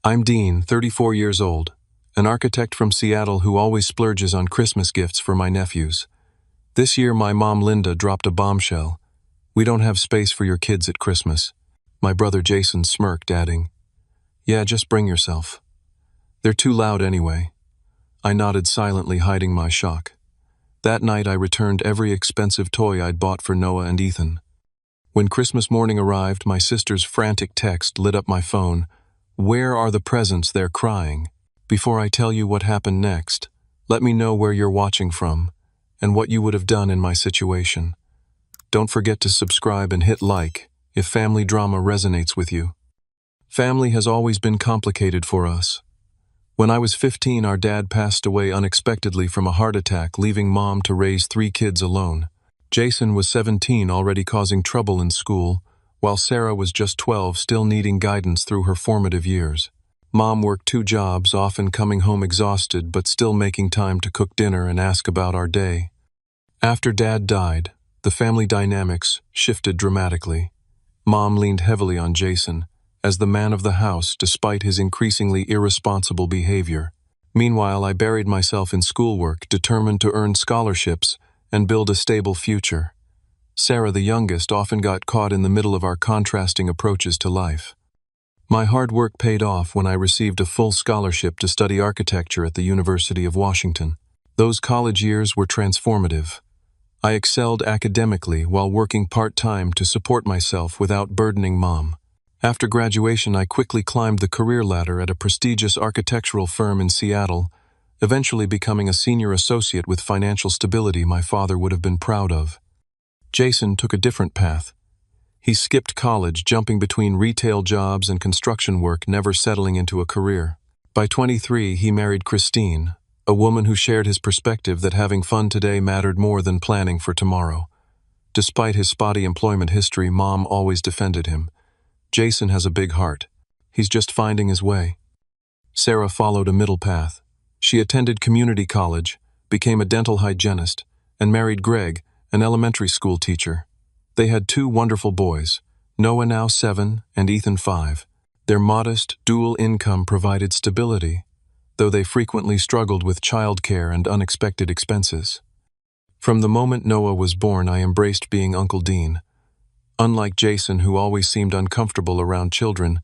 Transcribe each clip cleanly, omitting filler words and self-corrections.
I'm Dean, 34 years old, an architect from Seattle who always splurges on Christmas gifts for my nephews. This year my mom Linda dropped a bombshell. "We don't have space for your kids at Christmas." My brother Jason smirked, adding, "Yeah, just bring yourself. They're too loud anyway." I nodded silently, hiding my shock. That night I returned every expensive toy I'd bought for Noah and Ethan. When Christmas morning arrived, my sister's frantic text lit up my phone. "Where are the presents? They're crying." Before I tell you what happened next, let me know where you're watching from and what you would have done in my situation. Don't forget to subscribe and hit like if family drama resonates with you. Family has always been complicated for us. When I was 15, our dad passed away unexpectedly from a heart attack, leaving mom to raise 3 kids alone. Jason was 17, already causing trouble in school, while Sarah was just 12, still needing guidance through her formative years. Mom worked 2 jobs, often coming home exhausted, but still making time to cook dinner and ask about our day. After Dad died, the family dynamics shifted dramatically. Mom leaned heavily on Jason as the man of the house, despite his increasingly irresponsible behavior. Meanwhile, I buried myself in schoolwork, determined to earn scholarships and build a stable future. Sarah, the youngest, often got caught in the middle of our contrasting approaches to life. My hard work paid off when I received a full scholarship to study architecture at the University of Washington. Those college years were transformative. I excelled academically while working part-time to support myself without burdening mom. After graduation, I quickly climbed the career ladder at a prestigious architectural firm in Seattle, eventually becoming a senior associate with financial stability my father would have been proud of. Jason took a different path. He skipped college, jumping between retail jobs and construction work, never settling into a career. By 23, he married Christine, a woman who shared his perspective that having fun today mattered more than planning for tomorrow. Despite his spotty employment history, mom always defended him. "Jason has a big heart. He's just finding his way." Sarah followed a middle path. She attended community college, became a dental hygienist, and married Greg, an elementary school teacher. They had 2 wonderful boys, Noah, now 7, and Ethan, 5. Their modest, dual income provided stability, though they frequently struggled with childcare and unexpected expenses. From the moment Noah was born, I embraced being Uncle Dean. Unlike Jason, who always seemed uncomfortable around children,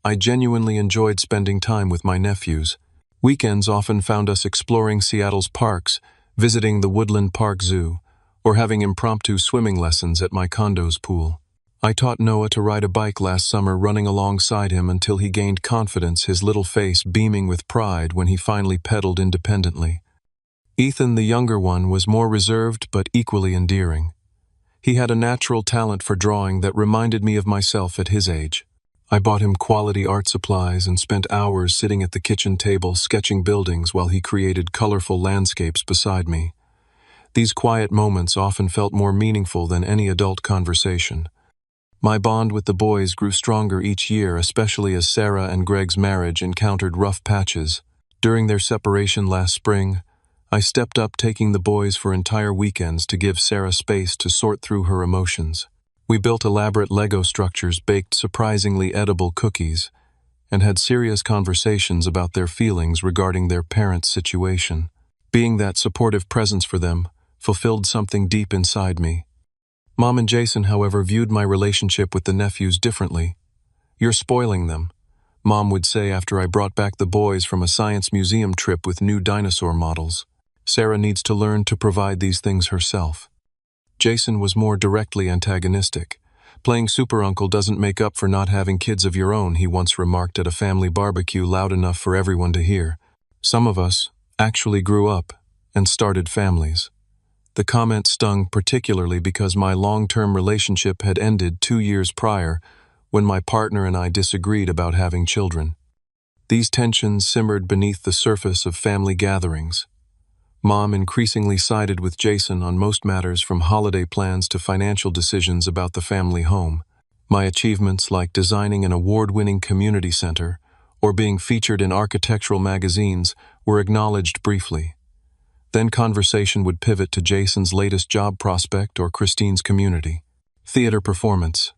I genuinely enjoyed spending time with my nephews. Weekends often found us exploring Seattle's parks, visiting the Woodland Park Zoo, or having impromptu swimming lessons at my condo's pool. I taught Noah to ride a bike last summer, running alongside him until he gained confidence, his little face beaming with pride when he finally pedaled independently. Ethan, the younger one, was more reserved but equally endearing. He had a natural talent for drawing that reminded me of myself at his age. I bought him quality art supplies and spent hours sitting at the kitchen table sketching buildings while he created colorful landscapes beside me. These quiet moments often felt more meaningful than any adult conversation. My bond with the boys grew stronger each year, especially as Sarah and Greg's marriage encountered rough patches. During their separation last spring, I stepped up, taking the boys for entire weekends to give Sarah space to sort through her emotions. We built elaborate Lego structures, baked surprisingly edible cookies, and had serious conversations about their feelings regarding their parents' situation. Being that supportive presence for them fulfilled something deep inside me. Mom and Jason, however, viewed my relationship with the nephews differently. "You're spoiling them," Mom would say after I brought back the boys from a science museum trip with new dinosaur models. "Sarah needs to learn to provide these things herself." Jason was more directly antagonistic. "Playing super uncle doesn't make up for not having kids of your own," he once remarked at a family barbecue loud enough for everyone to hear. Some of us actually grew up and started families. The comment stung particularly because my long-term relationship had ended 2 years prior when my partner and I disagreed about having children. These tensions simmered beneath the surface of family gatherings. Mom increasingly sided with Jason on most matters, from holiday plans to financial decisions about the family home. My achievements, like designing an award-winning community center or being featured in architectural magazines, were acknowledged briefly. Then conversation would pivot to Jason's latest job prospect or Christine's community theater performance.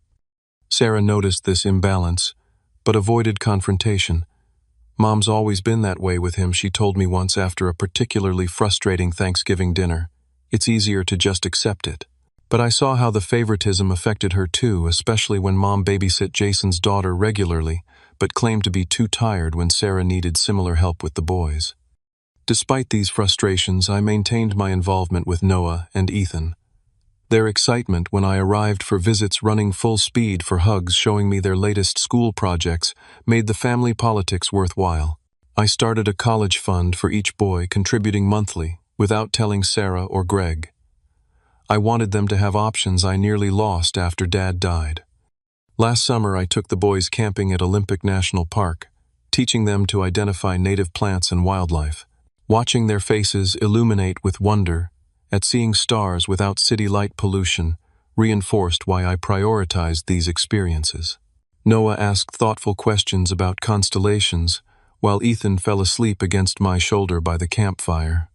Sarah noticed this imbalance, but avoided confrontation, Mom's always been that way with him, she told me once after a particularly frustrating Thanksgiving dinner. It's easier to just accept it. But I saw how the favoritism affected her too, especially when Mom babysit Jason's daughter regularly, but claimed to be too tired when Sarah needed similar help with the boys. Despite these frustrations, I maintained my involvement with Noah and Ethan. Their excitement when I arrived for visits, running full speed for hugs, showing me their latest school projects, made the family politics worthwhile. I started a college fund for each boy, contributing monthly, without telling Sarah or Greg. I wanted them to have options I nearly lost after Dad died. Last summer, I took the boys camping at Olympic National Park, teaching them to identify native plants and wildlife. Watching their faces illuminate with wonder at seeing stars without city light pollution reinforced why I prioritized these experiences. Noah asked thoughtful questions about constellations, while Ethan fell asleep against my shoulder by the campfire.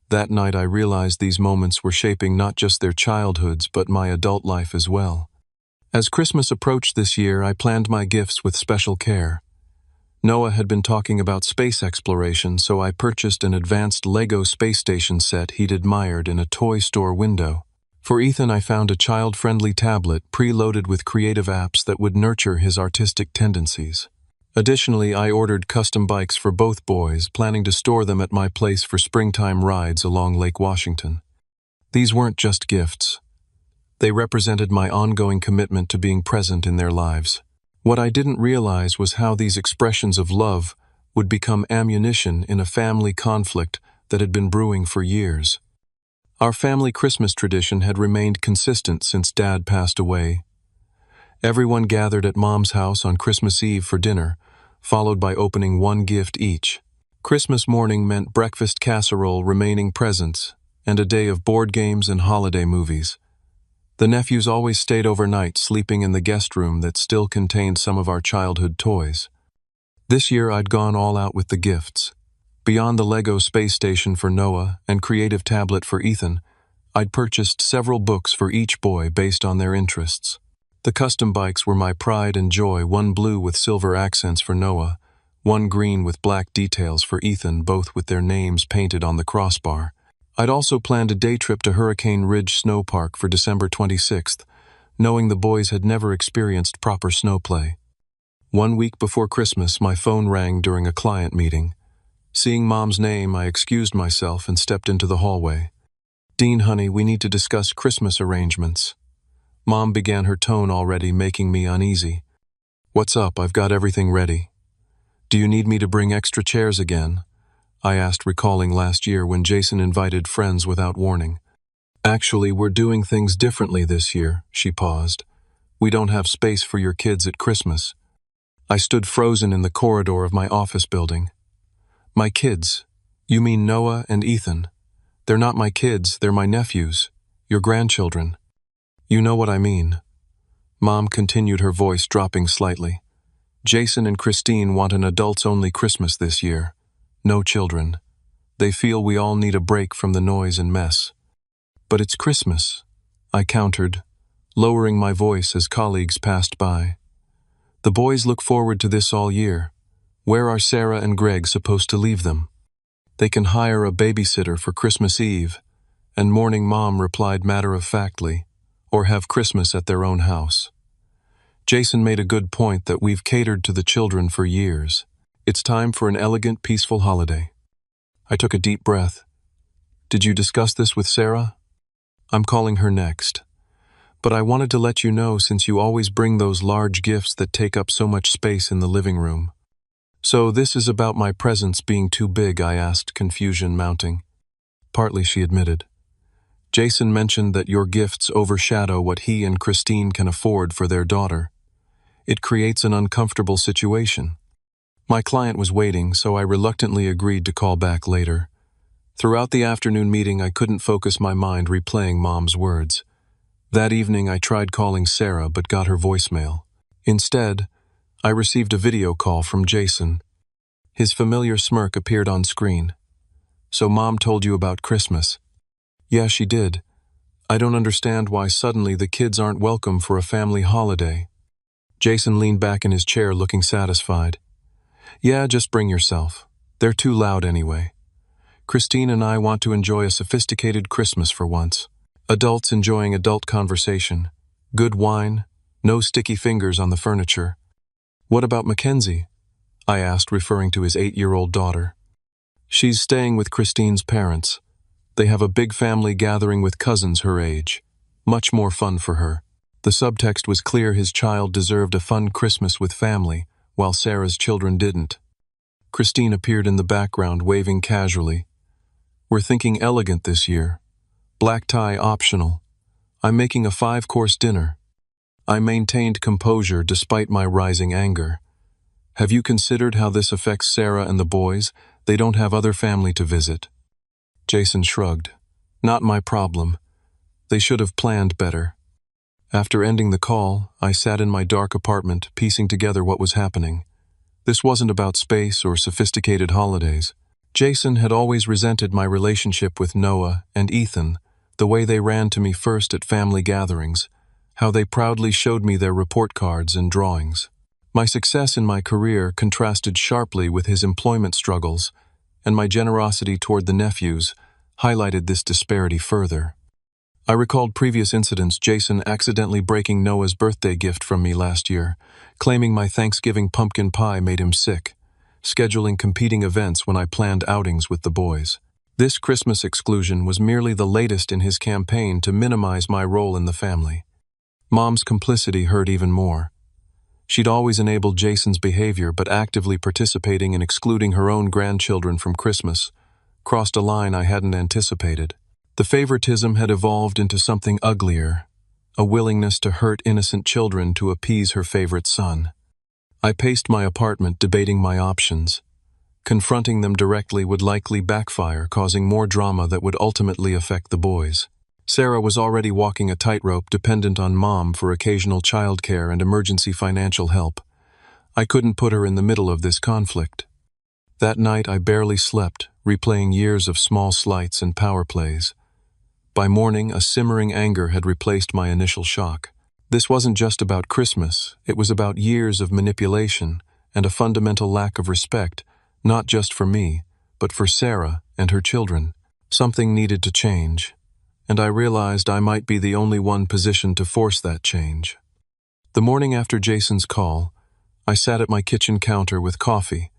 That night I realized these moments were shaping not just their childhoods but my adult life as well. As Christmas approached this year, I planned my gifts with special care. Noah had been talking about space exploration, so I purchased an advanced Lego space station set he'd admired in a toy store window. For Ethan, I found a child-friendly tablet preloaded with creative apps that would nurture his artistic tendencies. Additionally, I ordered custom bikes for both boys, planning to store them at my place for springtime rides along Lake Washington. These weren't just gifts. They represented my ongoing commitment to being present in their lives. What I didn't realize was how these expressions of love would become ammunition in a family conflict that had been brewing for years. Our family Christmas tradition had remained consistent since Dad passed away. Everyone gathered at Mom's house on Christmas Eve for dinner, followed by opening one gift each. Christmas morning meant breakfast casserole, remaining presents, and a day of board games and holiday movies. The nephews always stayed overnight, sleeping in the guest room that still contained some of our childhood toys. This year I'd gone all out with the gifts. Beyond the Lego space station for Noah and creative tablet for Ethan, I'd purchased several books for each boy based on their interests. The custom bikes were my pride and joy, one blue with silver accents for Noah, one green with black details for Ethan, both with their names painted on the crossbar. I'd also planned a day trip to Hurricane Ridge Snow Park for December 26th, knowing the boys had never experienced proper snowplay. 1 week before Christmas, my phone rang during a client meeting. Seeing Mom's name, I excused myself and stepped into the hallway. "Dean, honey, we need to discuss Christmas arrangements." Mom began, her tone already making me uneasy. "What's up? I've got everything ready." "Do you need me to bring extra chairs again?" I asked, recalling last year when Jason invited friends without warning. "Actually, we're doing things differently this year," she paused. "We don't have space for your kids at Christmas." I stood frozen in the corridor of my office building. "My kids? You mean Noah and Ethan? They're not my kids, they're my nephews, your grandchildren. You know what I mean." Mom continued, her voice dropping slightly. "Jason and Christine want an adults-only Christmas this year. No children. They feel we all need a break from the noise and mess." "But it's Christmas," I countered, lowering my voice as colleagues passed by. "The boys look forward to this all year. Where are Sarah and Greg supposed to leave them? They can hire a babysitter for Christmas Eve," and morning Mom replied matter-of-factly, "or have Christmas at their own house." Jason made a good point that we've catered to the children for years. It's time for an elegant, peaceful holiday. I took a deep breath. "Did you discuss this with Sarah?" "I'm calling her next. But I wanted to let you know, since you always bring those large gifts that take up so much space in the living room." "So this is about my presents being too big?" I asked, confusion mounting. "Partly," she admitted. "Jason mentioned that your gifts overshadow what he and Christine can afford for their daughter. It creates an uncomfortable situation." My client was waiting, so I reluctantly agreed to call back later. Throughout the afternoon meeting, I couldn't focus my mind replaying Mom's words. That evening, I tried calling Sarah but got her voicemail. Instead, I received a video call from Jason. His familiar smirk appeared on screen. "So Mom told you about Christmas?" "Yeah, she did. I don't understand why suddenly the kids aren't welcome for a family holiday." Jason leaned back in his chair looking satisfied. Yeah, just bring yourself. They're too loud anyway. Christine and I want to enjoy a sophisticated Christmas for once. Adults enjoying adult conversation. Good wine. No sticky fingers on the furniture. What about Mackenzie? I asked, referring to his 8-year-old daughter. She's staying with Christine's parents. They have a big family gathering with cousins her age. Much more fun for her. The subtext was clear: his child deserved a fun Christmas with family, while Sarah's children didn't. Christine appeared in the background, waving casually. We're thinking elegant this year. Black tie optional. I'm making a 5-course dinner. I maintained composure despite my rising anger. Have you considered how this affects Sarah and the boys? They don't have other family to visit. Jason shrugged. Not my problem. They should have planned better. After ending the call, I sat in my dark apartment, piecing together what was happening. This wasn't about space or sophisticated holidays. Jason had always resented my relationship with Noah and Ethan, the way they ran to me first at family gatherings, how they proudly showed me their report cards and drawings. My success in my career contrasted sharply with his employment struggles, and my generosity toward the nephews highlighted this disparity further. I recalled previous incidents: Jason accidentally breaking Noah's birthday gift from me last year, claiming my Thanksgiving pumpkin pie made him sick, scheduling competing events when I planned outings with the boys. This Christmas exclusion was merely the latest in his campaign to minimize my role in the family. Mom's complicity hurt even more. She'd always enabled Jason's behavior, but actively participating in excluding her own grandchildren from Christmas crossed a line I hadn't anticipated. The favoritism had evolved into something uglier, a willingness to hurt innocent children to appease her favorite son. I paced my apartment, debating my options. Confronting them directly would likely backfire, causing more drama that would ultimately affect the boys. Sarah was already walking a tightrope, dependent on Mom for occasional childcare and emergency financial help. I couldn't put her in the middle of this conflict. That night I barely slept, replaying years of small slights and power plays. By morning, a simmering anger had replaced my initial shock. This wasn't just about Christmas, it was about years of manipulation and a fundamental lack of respect, not just for me, but for Sarah and her children. Something needed to change, and I realized I might be the only one positioned to force that change. The morning after Jason's call, I sat at my kitchen counter with coffee,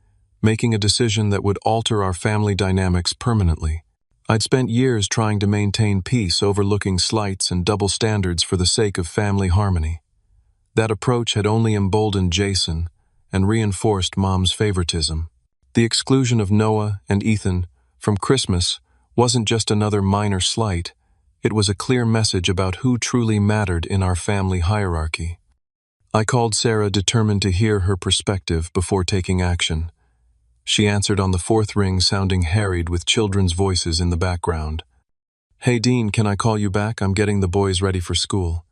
making a decision that would alter our family dynamics permanently. I'd spent years trying to maintain peace, overlooking slights and double standards for the sake of family harmony. That approach had only emboldened Jason and reinforced Mom's favoritism. The exclusion of Noah and Ethan from Christmas wasn't just another minor slight, it was a clear message about who truly mattered in our family hierarchy. I called Sarah, determined to hear her perspective before taking action. She answered on the 4th ring, sounding harried with children's voices in the background. Hey Dean, can I call you back? I'm getting the boys ready for school.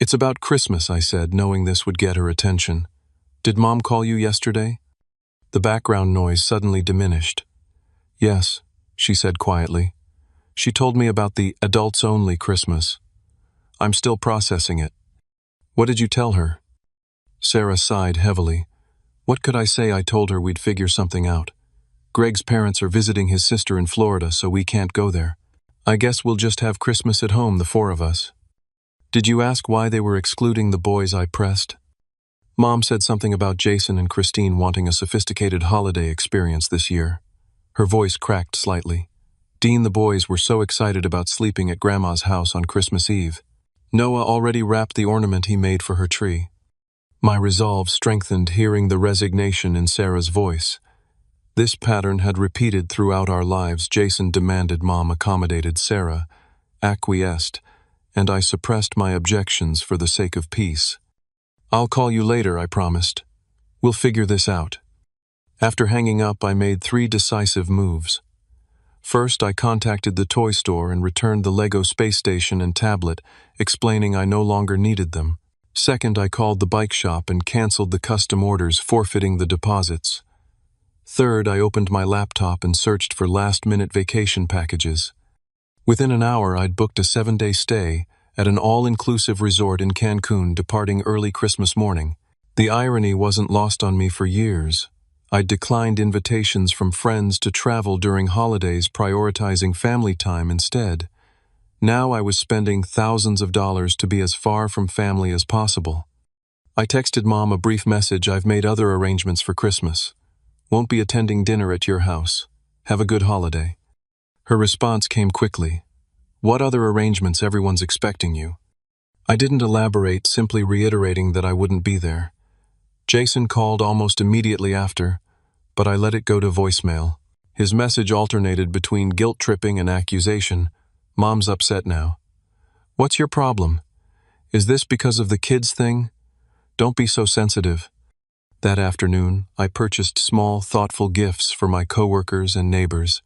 It's about Christmas, I said, knowing this would get her attention. Did Mom call you yesterday? The background noise suddenly diminished. Yes, she said quietly. She told me about the adults-only Christmas. I'm still processing it. What did you tell her? Sarah sighed heavily. What could I say? I told her we'd figure something out. Greg's parents are visiting his sister in Florida, so we can't go there. I guess we'll just have Christmas at home, the 4 of us. Did you ask why they were excluding the boys? I pressed. Mom said something about Jason and Christine wanting a sophisticated holiday experience this year. Her voice cracked slightly. Dean, the boys were so excited about sleeping at Grandma's house on Christmas Eve. Noah already wrapped the ornament he made for her tree. My resolve strengthened hearing the resignation in Sarah's voice. This pattern had repeated throughout our lives. Jason demanded, Mom accommodated, Sarah acquiesced, and I suppressed my objections for the sake of peace. I'll call you later, I promised. We'll figure this out. After hanging up, I made 3 decisive moves. First, I contacted the toy store and returned the Lego space station and tablet, explaining I no longer needed them. Second, I called the bike shop and canceled the custom orders, forfeiting the deposits. Third, I opened my laptop and searched for last-minute vacation packages. Within an hour, I'd booked a 7-day stay at an all-inclusive resort in Cancun, departing early Christmas morning. The irony wasn't lost on me for years. I declined invitations from friends to travel during holidays, prioritizing family time instead. Now I was spending thousands of dollars to be as far from family as possible. I texted Mom a brief message: "I've made other arrangements for Christmas. Won't be attending dinner at your house. Have a good holiday." Her response came quickly: "What other arrangements? Everyone's expecting you." I didn't elaborate, simply reiterating that I wouldn't be there. Jason called almost immediately after, but I let it go to voicemail. His message alternated between guilt-tripping and accusation. "Mom's upset now." "What's your problem? Is this because of the kids thing? Don't be so sensitive." That afternoon, I purchased small, thoughtful gifts for my coworkers and neighbors,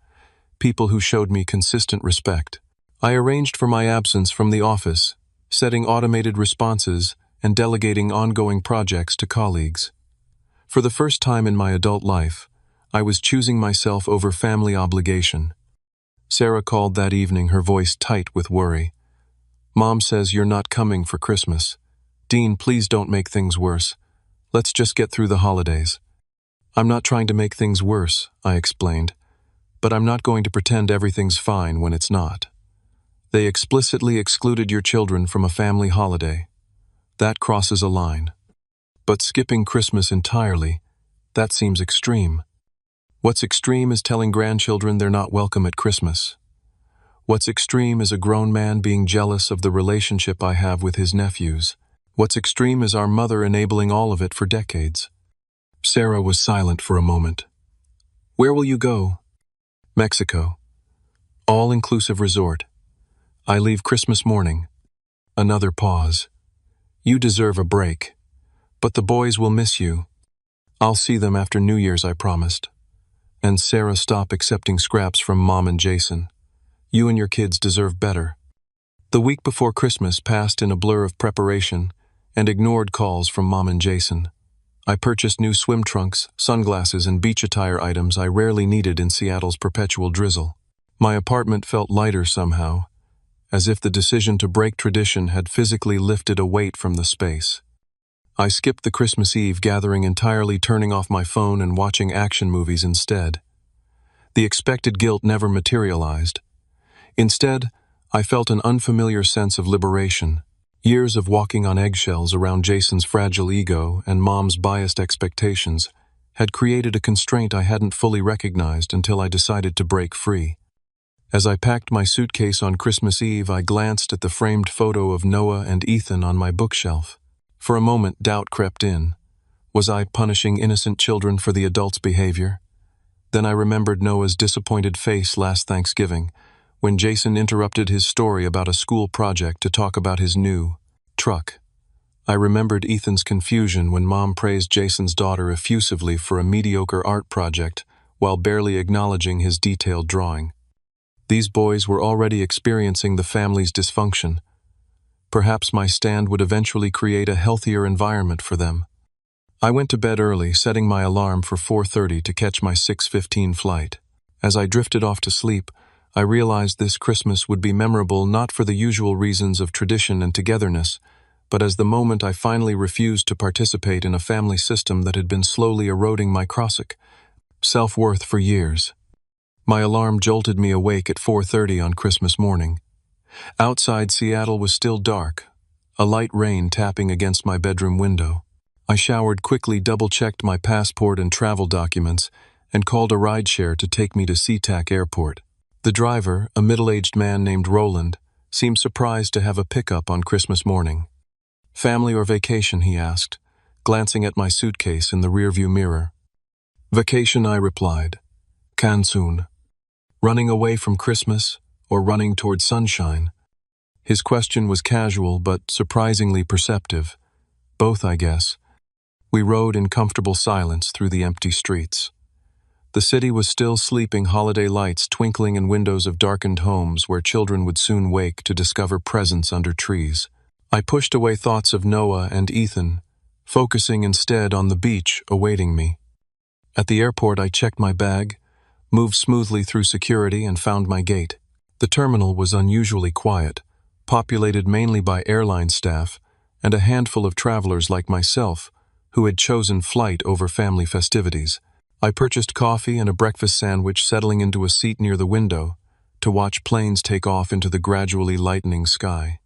people who showed me consistent respect. I arranged for my absence from the office, setting automated responses and delegating ongoing projects to colleagues. For the first time in my adult life, I was choosing myself over family obligation. Sarah called that evening, her voice tight with worry. "Mom says you're not coming for Christmas. Dean, please don't make things worse. Let's just get through the holidays." "I'm not trying to make things worse," I explained, "but I'm not going to pretend everything's fine when it's not. They explicitly excluded your children from a family holiday. That crosses a line. But skipping Christmas entirely, that seems extreme. What's extreme is telling grandchildren they're not welcome at Christmas. What's extreme is a grown man being jealous of the relationship I have with his nephews. What's extreme is our mother enabling all of it for decades." Sarah was silent for a moment. "Where will you go?" "Mexico. All-inclusive resort. I leave Christmas morning." Another pause. "You deserve a break. But the boys will miss you." "I'll see them after New Year's, I promised." "And Sarah, stop accepting scraps from Mom and Jason. You and your kids deserve better." The week before Christmas passed in a blur of preparation and ignored calls from Mom and Jason. I purchased new swim trunks, sunglasses, and beach attire, items I rarely needed in Seattle's perpetual drizzle. My apartment felt lighter somehow, as if the decision to break tradition had physically lifted a weight from the space. I skipped the Christmas Eve gathering entirely, turning off my phone and watching action movies instead. The expected guilt never materialized. Instead, I felt an unfamiliar sense of liberation. Years of walking on eggshells around Jason's fragile ego and Mom's biased expectations had created a constraint I hadn't fully recognized until I decided to break free. As I packed my suitcase on Christmas Eve, I glanced at the framed photo of Noah and Ethan on my bookshelf. For a moment, doubt crept in. Was I punishing innocent children for the adults' behavior? Then I remembered Noah's disappointed face last Thanksgiving, when Jason interrupted his story about a school project to talk about his new truck. I remembered Ethan's confusion when Mom praised Jason's daughter effusively for a mediocre art project while barely acknowledging his detailed drawing. These boys were already experiencing the family's dysfunction. Perhaps my stand would eventually create a healthier environment for them. I went to bed early, setting my alarm for 4:30 to catch my 6:15 flight. As I drifted off to sleep, I realized this Christmas would be memorable not for the usual reasons of tradition and togetherness, but as the moment I finally refused to participate in a family system that had been slowly eroding my self-worth for years. My alarm jolted me awake at 4:30 on Christmas morning. Outside, Seattle was still dark, a light rain tapping against my bedroom window. I showered quickly, double-checked my passport and travel documents, and called a rideshare to take me to SeaTac Airport. The driver, a middle-aged man named Roland, seemed surprised to have a pickup on Christmas morning. "Family or vacation?" he asked, glancing at my suitcase in the rearview mirror. "Vacation," I replied. "Can soon. Running away from Christmas or running toward sunshine?" His question was casual but surprisingly perceptive. Both, I guess. We rode in comfortable silence through the empty streets. The city was still sleeping, holiday lights twinkling in windows of darkened homes where children would soon wake to discover presents under trees. I pushed away thoughts of Noah and Ethan, focusing instead on the beach awaiting me. At the airport, I checked my bag, moved smoothly through security, and found my gate. The terminal was unusually quiet, populated mainly by airline staff and a handful of travelers like myself who had chosen flight over family festivities. I purchased coffee and a breakfast sandwich, settling into a seat near the window to watch planes take off into the gradually lightening sky.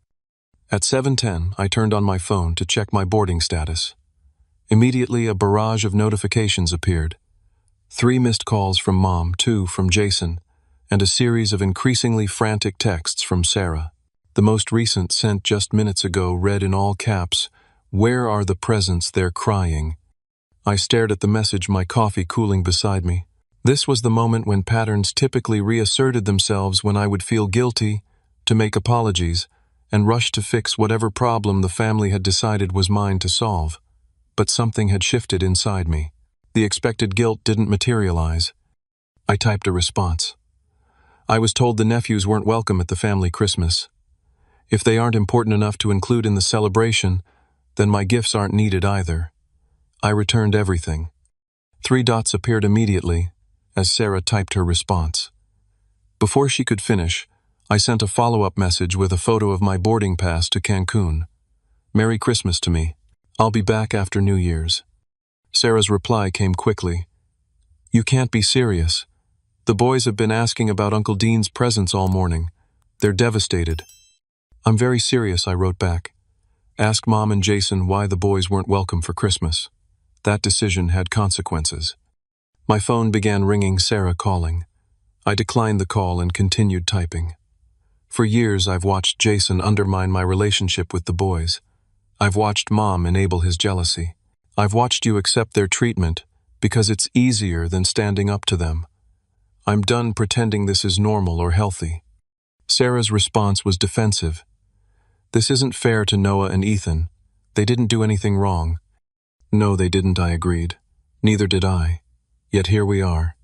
At 7:10, I turned on my phone to check my boarding status. Immediately, a barrage of notifications appeared. 3 missed calls from Mom, 2 from Jason, and a series of increasingly frantic texts from Sarah. The most recent, sent just minutes ago, read in all caps, "Where are the presents? They're crying." I stared at the message, my coffee cooling beside me. This was the moment when patterns typically reasserted themselves, when I would feel guilty, to make apologies, and rush to fix whatever problem the family had decided was mine to solve. But something had shifted inside me. The expected guilt didn't materialize. I typed a response. I was told the nephews weren't welcome at the family Christmas. If they aren't important enough to include in the celebration, then my gifts aren't needed either. I returned everything. 3 dots appeared immediately as Sarah typed her response. Before she could finish, I sent a follow-up message with a photo of my boarding pass to Cancun. "Merry Christmas to me. I'll be back after New Year's." Sarah's reply came quickly. "You can't be serious. The boys have been asking about Uncle Dean's presents all morning. They're devastated." "I'm very serious," I wrote back. "Ask Mom and Jason why the boys weren't welcome for Christmas. That decision had consequences." My phone began ringing, Sarah calling. I declined the call and continued typing. For years, I've watched Jason undermine my relationship with the boys. I've watched Mom enable his jealousy. I've watched you accept their treatment because it's easier than standing up to them. I'm done pretending this is normal or healthy. Sarah's response was defensive. "This isn't fair to Noah and Ethan. They didn't do anything wrong." "No, they didn't," I agreed. "Neither did I. Yet here we are.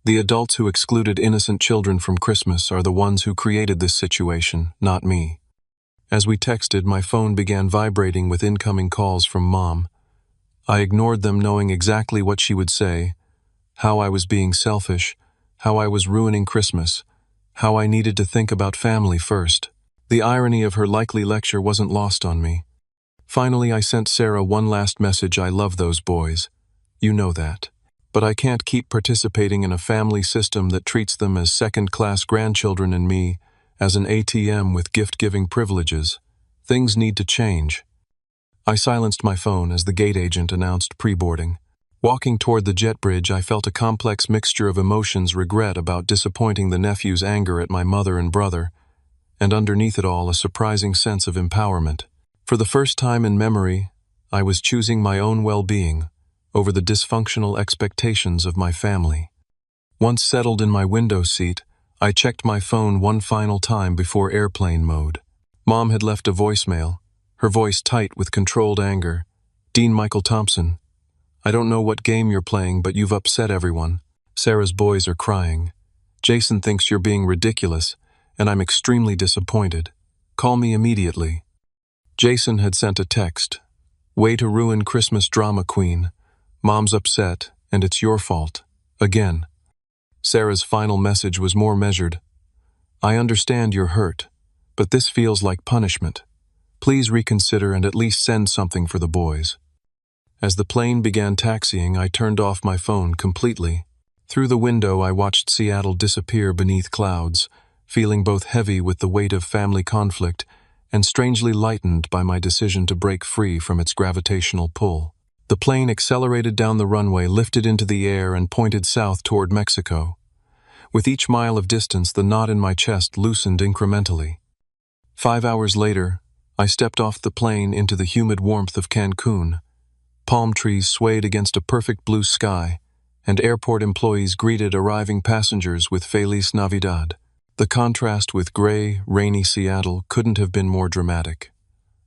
The adults who excluded innocent children from Christmas are the ones who created this situation, not me." As we texted, my phone began vibrating with incoming calls from Mom. I ignored them, knowing exactly what she would say, how I was being selfish, how I was ruining Christmas, how I needed to think about family first. The irony of her likely lecture wasn't lost on me. Finally, I sent Sarah one last message. "I love those boys. You know that. But I can't keep participating in a family system that treats them as second-class grandchildren and me as an ATM with gift-giving privileges. Things need to change." I silenced my phone as the gate agent announced pre-boarding. Walking toward the jet bridge, I felt a complex mixture of emotions: regret about disappointing the nephews, anger at my mother and brother, and underneath it all, a surprising sense of empowerment. For the first time in memory, I was choosing my own well-being over the dysfunctional expectations of my family. Once settled in my window seat, I checked my phone one final time before airplane mode. Mom had left a voicemail, her voice tight with controlled anger. "Dean Michael Thompson, I don't know what game you're playing, but you've upset everyone. Sarah's boys are crying. Jason thinks you're being ridiculous, and I'm extremely disappointed. Call me immediately." Jason had sent a text. "Way to ruin Christmas, drama queen. Mom's upset, and it's your fault. Again." Sarah's final message was more measured. "I understand you're hurt, but this feels like punishment. Please reconsider and at least send something for the boys." As the plane began taxiing, I turned off my phone completely. Through the window, I watched Seattle disappear beneath clouds, feeling both heavy with the weight of family conflict and strangely lightened by my decision to break free from its gravitational pull. The plane accelerated down the runway, lifted into the air, and pointed south toward Mexico. With each mile of distance, the knot in my chest loosened incrementally. 5 hours later, I stepped off the plane into the humid warmth of Cancun. Palm trees swayed against a perfect blue sky, and airport employees greeted arriving passengers with Feliz Navidad. The contrast with gray, rainy Seattle couldn't have been more dramatic.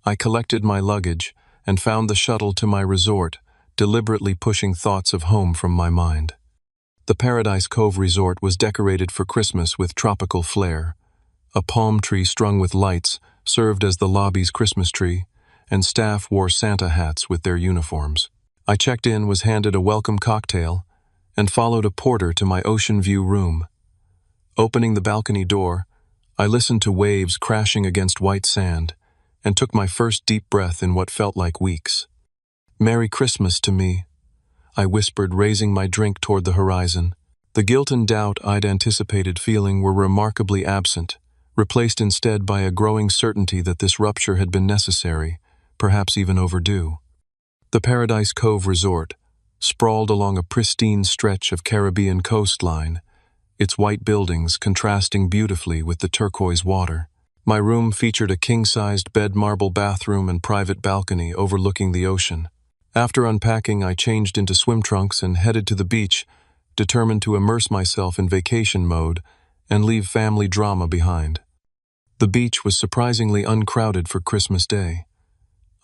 I collected my luggage and found the shuttle to my resort, deliberately pushing thoughts of home from my mind. The Paradise Cove Resort was decorated for Christmas with tropical flair. A palm tree strung with lights served as the lobby's Christmas tree, and staff wore Santa hats with their uniforms. I checked in, was handed a welcome cocktail, and followed a porter to my ocean view room. Opening the balcony door, I listened to waves crashing against white sand and took my first deep breath in what felt like weeks. Merry Christmas to me. I whispered, raising my drink toward the horizon. The guilt and doubt I'd anticipated feeling were remarkably absent, replaced instead by a growing certainty that this rupture had been necessary, perhaps even overdue. The Paradise Cove Resort, sprawled along a pristine stretch of Caribbean coastline, its white buildings contrasting beautifully with the turquoise water. My room featured a king-sized bed marble bathroom and private balcony overlooking the ocean. After unpacking, I changed into swim trunks and headed to the beach, determined to immerse myself in vacation mode and leave family drama behind. The beach was surprisingly uncrowded for Christmas Day.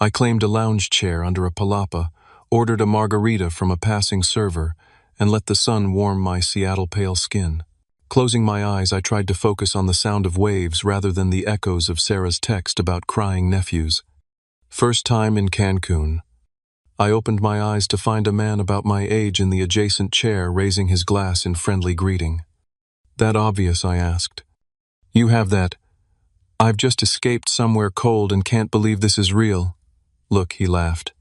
I claimed a lounge chair under a palapa, ordered a margarita from a passing server, and let the sun warm my Seattle pale skin. Closing my eyes, I tried to focus on the sound of waves rather than the echoes of Sarah's text about crying nephews. First time in Cancun. I opened my eyes to find a man about my age in the adjacent chair raising his glass in friendly greeting. "That obvious?" I asked. "You have that, 'I've just escaped somewhere cold and can't believe this is real' look," he laughed.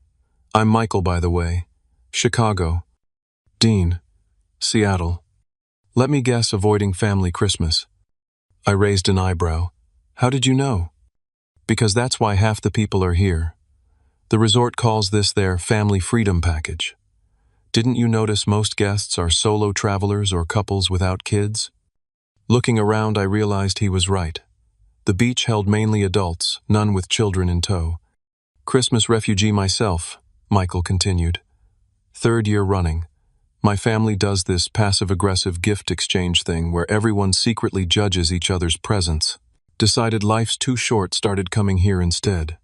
"I'm Michael, by the way. Chicago. Dean. Seattle. Let me guess, avoiding family Christmas." I raised an eyebrow. "How did you know?" "Because that's why half the people are here. The resort calls this their Family Freedom Package. Didn't you notice most guests are solo travelers or couples without kids?" Looking around, I realized he was right. The beach held mainly adults, none with children in tow. "Christmas refugee myself," Michael continued. "Third year running. My family does this passive-aggressive gift exchange thing where everyone secretly judges each other's presents. Decided life's too short, started coming here instead."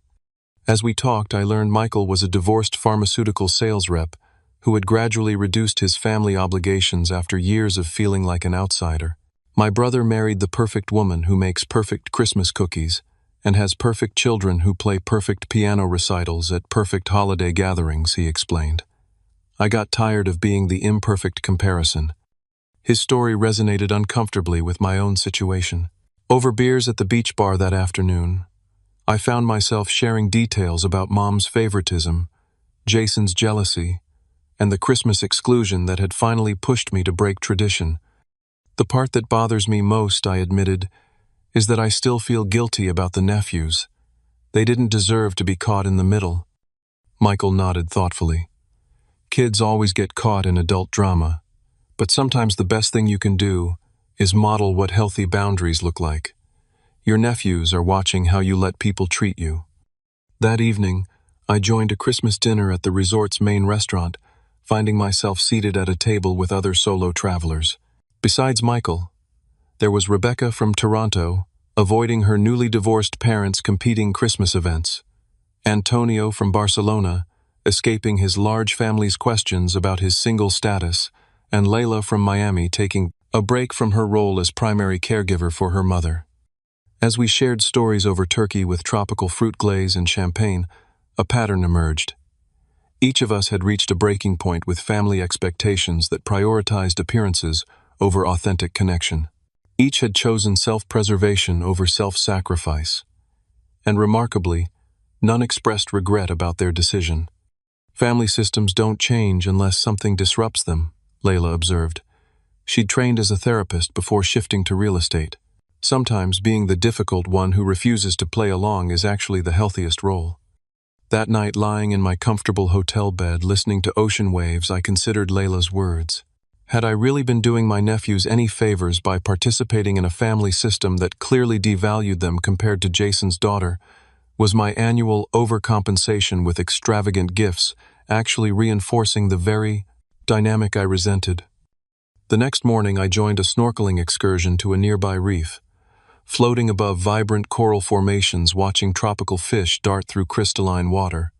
As we talked, I learned Michael was a divorced pharmaceutical sales rep who had gradually reduced his family obligations after years of feeling like an outsider. "My brother married the perfect woman who makes perfect Christmas cookies and has perfect children who play perfect piano recitals at perfect holiday gatherings," he explained. I got tired of being the imperfect comparison. His story resonated uncomfortably with my own situation. Over beers at the beach bar that afternoon, I found myself sharing details about Mom's favoritism, Jason's jealousy, and the Christmas exclusion that had finally pushed me to break tradition. "The part that bothers me most," I admitted, "is that I still feel guilty about the nephews. They didn't deserve to be caught in the middle." Michael nodded thoughtfully. "Kids always get caught in adult drama, but sometimes the best thing you can do is model what healthy boundaries look like. Your nephews are watching how you let people treat you." That evening, I joined a Christmas dinner at the resort's main restaurant, finding myself seated at a table with other solo travelers. Besides Michael, there was Rebecca from Toronto, avoiding her newly divorced parents' competing Christmas events, Antonio from Barcelona, escaping his large family's questions about his single status, and Layla from Miami taking a break from her role as primary caregiver for her mother. As we shared stories over turkey with tropical fruit glaze and champagne, a pattern emerged. Each of us had reached a breaking point with family expectations that prioritized appearances over authentic connection. Each had chosen self-preservation over self-sacrifice. And remarkably, none expressed regret about their decision. "Family systems don't change unless something disrupts them," Layla observed. She'd trained as a therapist before shifting to real estate. Sometimes being the difficult one who refuses to play along is actually the healthiest role. That night, lying in my comfortable hotel bed, listening to ocean waves, I considered Layla's words. Had I really been doing my nephews any favors by participating in a family system that clearly devalued them compared to Jason's daughter? Was my annual overcompensation with extravagant gifts actually reinforcing the very dynamic I resented? The next morning, I joined a snorkeling excursion to a nearby reef. Floating above vibrant coral formations, watching tropical fish dart through crystalline water,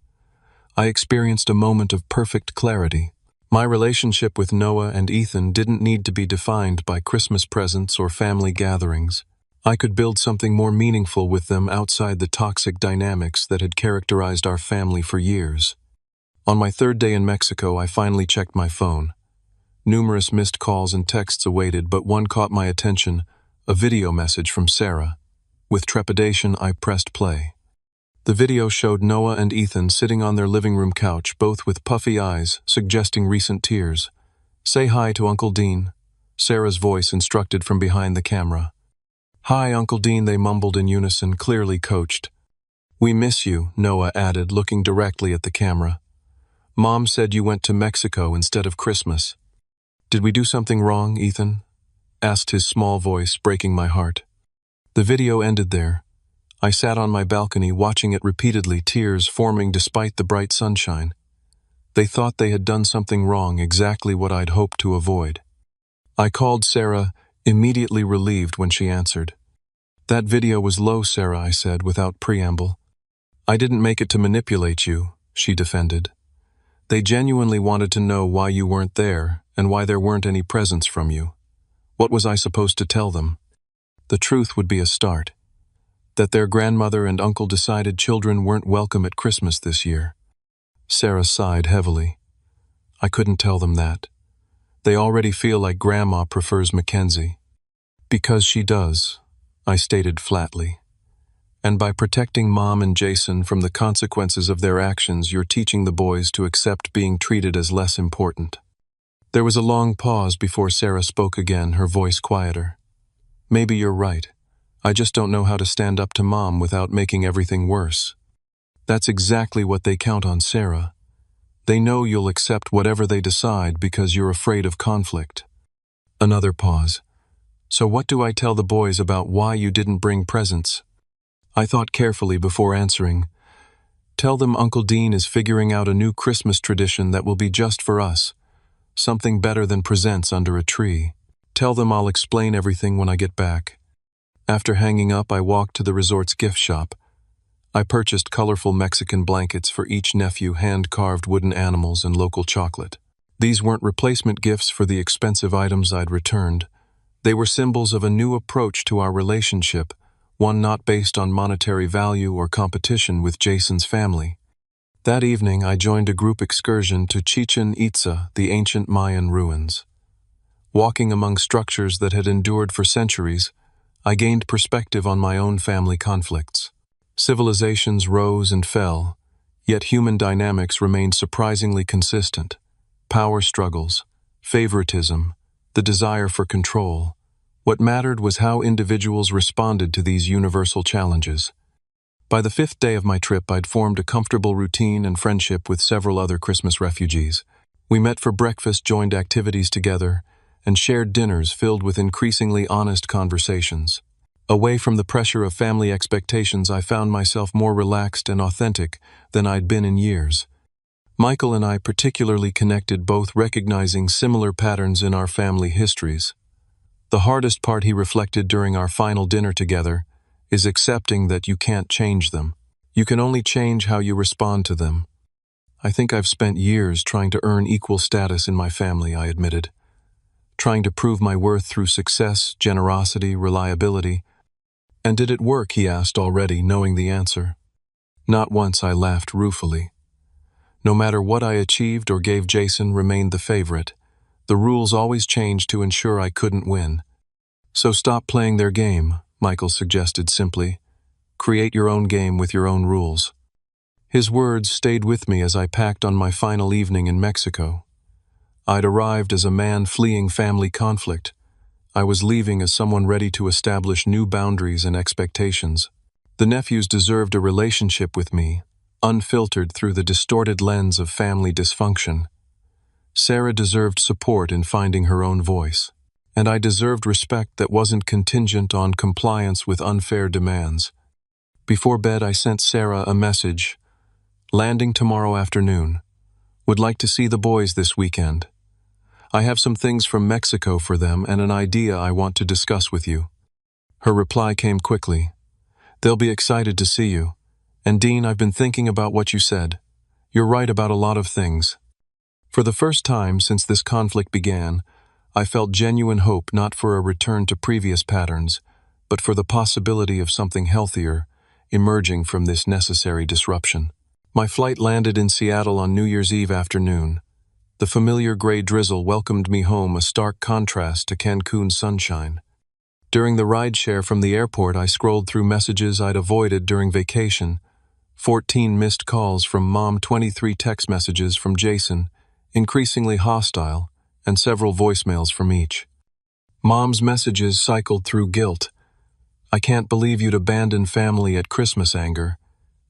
I experienced a moment of perfect clarity. My relationship with Noah and Ethan didn't need to be defined by Christmas presents or family gatherings. I could build something more meaningful with them outside the toxic dynamics that had characterized our family for years. On my third day in Mexico, I finally checked my phone. Numerous missed calls and texts awaited, but one caught my attention, a video message from Sarah. With trepidation, I pressed play. The video showed Noah and Ethan sitting on their living room couch, both with puffy eyes, suggesting recent tears. "Say hi to Uncle Dean," Sarah's voice instructed from behind the camera. "Hi, Uncle Dean," they mumbled in unison, clearly coached. "We miss you," Noah added, looking directly at the camera. "Mom said you went to Mexico instead of Christmas." "Did we do something wrong, Ethan?" asked his small voice, breaking my heart. The video ended there. I sat on my balcony watching it repeatedly, tears forming despite the bright sunshine. They thought they had done something wrong, exactly what I'd hoped to avoid. I called Sarah, immediately relieved when she answered. "That video was low, Sarah," I said without preamble. "I didn't make it to manipulate you," she defended. "They genuinely wanted to know why you weren't there and why there weren't any presents from you. What was I supposed to tell them? The truth would be a start. That their grandmother and uncle decided children weren't welcome at Christmas this year." Sarah sighed heavily. "I couldn't tell them that. They already feel like Grandma prefers Mackenzie." "Because she does," I stated flatly. "And by protecting Mom and Jason from the consequences of their actions, you're teaching the boys to accept being treated as less important." There was a long pause before Sarah spoke again, her voice quieter. "Maybe you're right. I just don't know how to stand up to Mom without making everything worse." That's exactly what they count on, Sarah. They know you'll accept whatever they decide because you're afraid of conflict. Another pause. "So what do I tell the boys about why you didn't bring presents?" I thought carefully before answering. "Tell them Uncle Dean is figuring out a new Christmas tradition that will be just for us. Something better than presents under a tree. Tell them I'll explain everything when I get back." After hanging up, I walked to the resort's gift shop. I purchased colorful Mexican blankets for each nephew, hand-carved wooden animals, and local chocolate. These weren't replacement gifts for the expensive items I'd returned. They were symbols of a new approach to our relationship, one not based on monetary value or competition with Jason's family. That evening, I joined a group excursion to Chichen Itza, the ancient Mayan ruins. Walking among structures that had endured for centuries, I gained perspective on my own family conflicts. Civilizations rose and fell, yet human dynamics remained surprisingly consistent. Power struggles, favoritism, the desire for control. What mattered was how individuals responded to these universal challenges. By the 5th day of my trip, I'd formed a comfortable routine and friendship with several other Christmas refugees. We met for breakfast, joined activities together, and shared dinners filled with increasingly honest conversations. Away from the pressure of family expectations, I found myself more relaxed and authentic than I'd been in years. Michael and I particularly connected, both recognizing similar patterns in our family histories. The hardest part, he reflected during our final dinner together, is accepting that you can't change them. You can only change how you respond to them. "I think I've spent years trying to earn equal status in my family," I admitted. "Trying to prove my worth through success, generosity, reliability." "And did it work?" he asked, already knowing the answer. "Not once," I laughed ruefully. No matter what I achieved or gave, Jason remained the favorite. The rules always changed to ensure I couldn't win. "So stop playing their game," Michael suggested simply. "Create your own game with your own rules." His words stayed with me as I packed on my final evening in Mexico. I'd arrived as a man fleeing family conflict. I was leaving as someone ready to establish new boundaries and expectations. The nephews deserved a relationship with me, unfiltered through the distorted lens of family dysfunction. Sarah deserved support in finding her own voice, and I deserved respect that wasn't contingent on compliance with unfair demands. Before bed, I sent Sarah a message. "Landing tomorrow afternoon. Would like to see the boys this weekend. I have some things from Mexico for them and an idea I want to discuss with you." Her reply came quickly. "They'll be excited to see you. And Dean, I've been thinking about what you said. You're right about a lot of things." For the first time since this conflict began, I felt genuine hope, not for a return to previous patterns, but for the possibility of something healthier emerging from this necessary disruption. My flight landed in Seattle on New Year's Eve afternoon. The familiar gray drizzle welcomed me home, a stark contrast to Cancun's sunshine. During the rideshare from the airport, I scrolled through messages I'd avoided during vacation, 14 missed calls from Mom, 23 text messages from Jason, increasingly hostile, and several voicemails from each. Mom's messages cycled through guilt. I can't believe you'd abandon family at Christmas anger.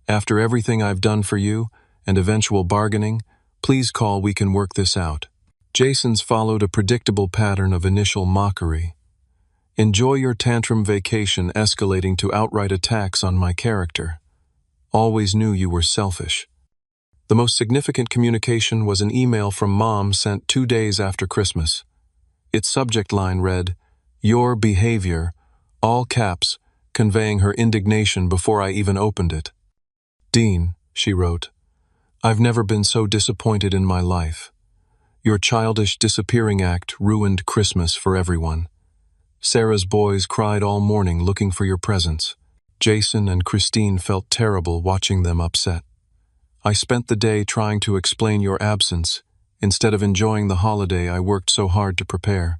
After everything I've done for you, and eventual bargaining, please call, we can work this out. Jason's followed a predictable pattern of initial mockery. Enjoy your tantrum vacation, escalating to outright attacks on my character. Always knew you were selfish. The most significant communication was an email from Mom sent 2 days after Christmas. Its subject line read, "Your behavior," all caps, conveying her indignation before I even opened it. "Dean," she wrote, "I've never been so disappointed in my life. Your childish disappearing act ruined Christmas for everyone. Sarah's boys cried all morning looking for your presence. Jason and Christine felt terrible watching them upset. I spent the day trying to explain your absence. Instead of enjoying the holiday I worked so hard to prepare.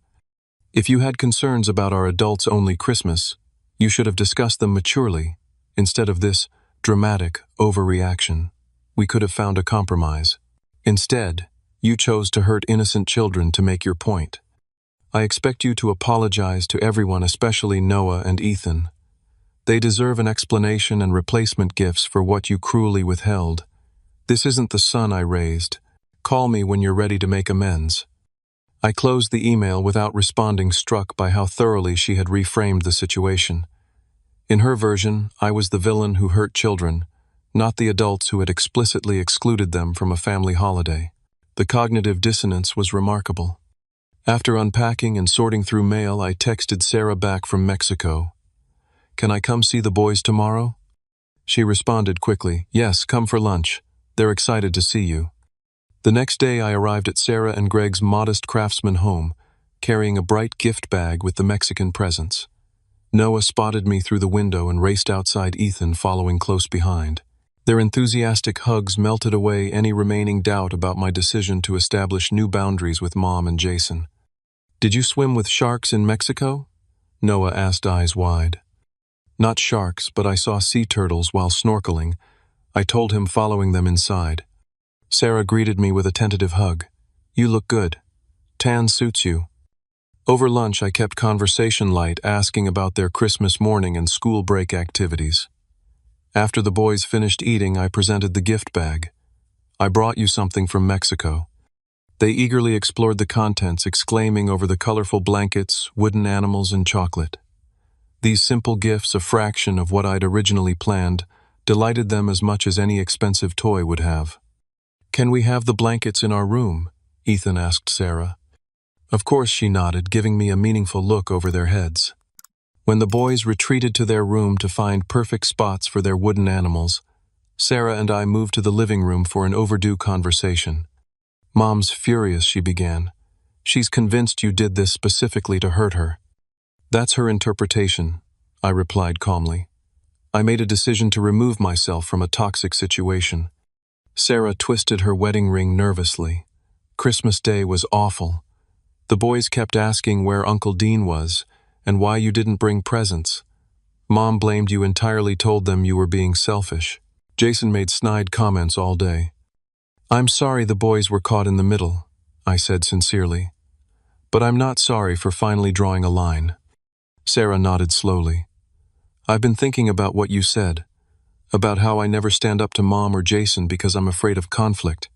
If you had concerns about our adults-only Christmas, you should have discussed them maturely, instead of this dramatic overreaction. We could have found a compromise. Instead, you chose to hurt innocent children to make your point. I expect you to apologize to everyone, especially Noah and Ethan. They deserve an explanation and replacement gifts for what you cruelly withheld. This isn't the son I raised. Call me when you're ready to make amends." I closed the email without responding, struck by how thoroughly she had reframed the situation. In her version, I was the villain who hurt children, not the adults who had explicitly excluded them from a family holiday. The cognitive dissonance was remarkable. After unpacking and sorting through mail, I texted Sarah back from Mexico. "Can I come see the boys tomorrow?" She responded quickly, "Yes, come for lunch. They're excited to see you." The next day I arrived at Sarah and Greg's modest craftsman home, carrying a bright gift bag with the Mexican presents. Noah spotted me through the window and raced outside, Ethan following close behind. Their enthusiastic hugs melted away any remaining doubt about my decision to establish new boundaries with Mom and Jason. "Did you swim with sharks in Mexico?" Noah asked, eyes wide. "Not sharks, but I saw sea turtles while snorkeling," I told him, following them inside. Sarah greeted me with a tentative hug. "You look good. Tan suits you." Over lunch, I kept conversation light, asking about their Christmas morning and school break activities. After the boys finished eating, I presented the gift bag. "I brought you something from Mexico." They eagerly explored the contents, exclaiming over the colorful blankets, wooden animals, and chocolate. These simple gifts, a fraction of what I'd originally planned, delighted them as much as any expensive toy would have. "Can we have the blankets in our room?" Ethan asked Sarah. Of course, she nodded, giving me a meaningful look over their heads. When the boys retreated to their room to find perfect spots for their wooden animals, Sarah and I moved to the living room for an overdue conversation. "Mom's furious," she began. "She's convinced you did this specifically to hurt her." "That's her interpretation," I replied calmly. "I made a decision to remove myself from a toxic situation." Sarah twisted her wedding ring nervously. "Christmas Day was awful. The boys kept asking where Uncle Dean was and why you didn't bring presents. Mom blamed you entirely, told them you were being selfish. Jason made snide comments all day." "I'm sorry the boys were caught in the middle," I said sincerely. "But I'm not sorry for finally drawing a line." Sarah nodded slowly. "I've been thinking about what you said, about how I never stand up to Mom or Jason because I'm afraid of conflict.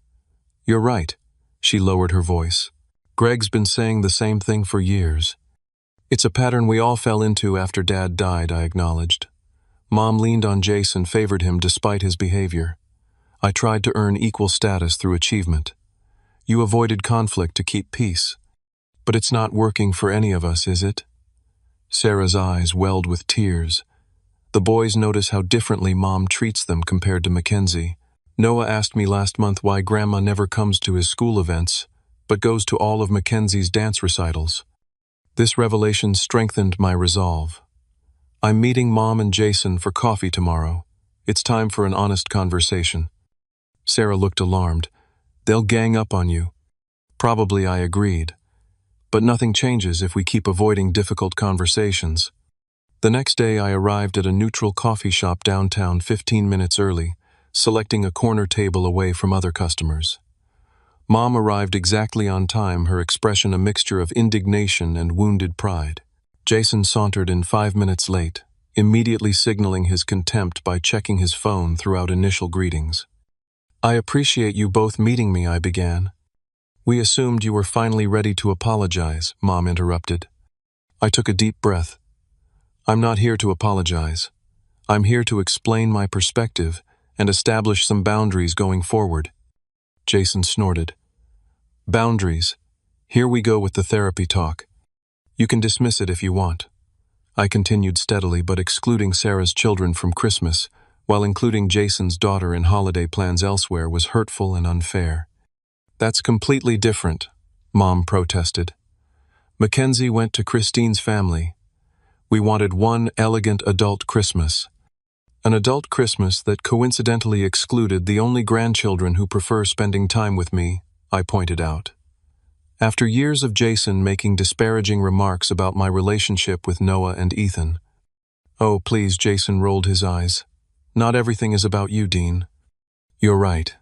You're right." She lowered her voice. "Greg's been saying the same thing for years. It's a pattern we all fell into after Dad died," I acknowledged. "Mom leaned on Jason, favored him despite his behavior. I tried to earn equal status through achievement. You avoided conflict to keep peace. But it's not working for any of us, is it?" Sarah's eyes welled with tears. The boys notice how differently Mom treats them compared to Mackenzie. "Noah asked me last month why Grandma never comes to his school events, but goes to all of Mackenzie's dance recitals." This revelation strengthened my resolve. "I'm meeting Mom and Jason for coffee tomorrow. It's time for an honest conversation." Sarah looked alarmed. "They'll gang up on you." Probably, I agreed. But nothing changes if we keep avoiding difficult conversations. The next day I arrived at a neutral coffee shop downtown 15 minutes early, selecting a corner table away from other customers. Mom arrived exactly on time, her expression a mixture of indignation and wounded pride. Jason sauntered in 5 minutes late, immediately signaling his contempt by checking his phone throughout initial greetings. "I appreciate you both meeting me," I began. "We assumed you were finally ready to apologize," Mom interrupted. I took a deep breath. "I'm not here to apologize. I'm here to explain my perspective and establish some boundaries going forward." Jason snorted. "Boundaries. Here we go with the therapy talk. You can dismiss it if you want." I continued steadily, but excluding Sarah's children from Christmas, while including Jason's daughter in holiday plans elsewhere, was hurtful and unfair. "That's completely different," Mom protested. "Mackenzie went to Christine's family. We wanted one elegant adult Christmas. An adult Christmas that coincidentally excluded the only grandchildren who prefer spending time with me," I pointed out. After years of Jason making disparaging remarks about my relationship with Noah and Ethan. "Oh, please," Jason rolled his eyes. "Not everything is about you, Dean." "You're right.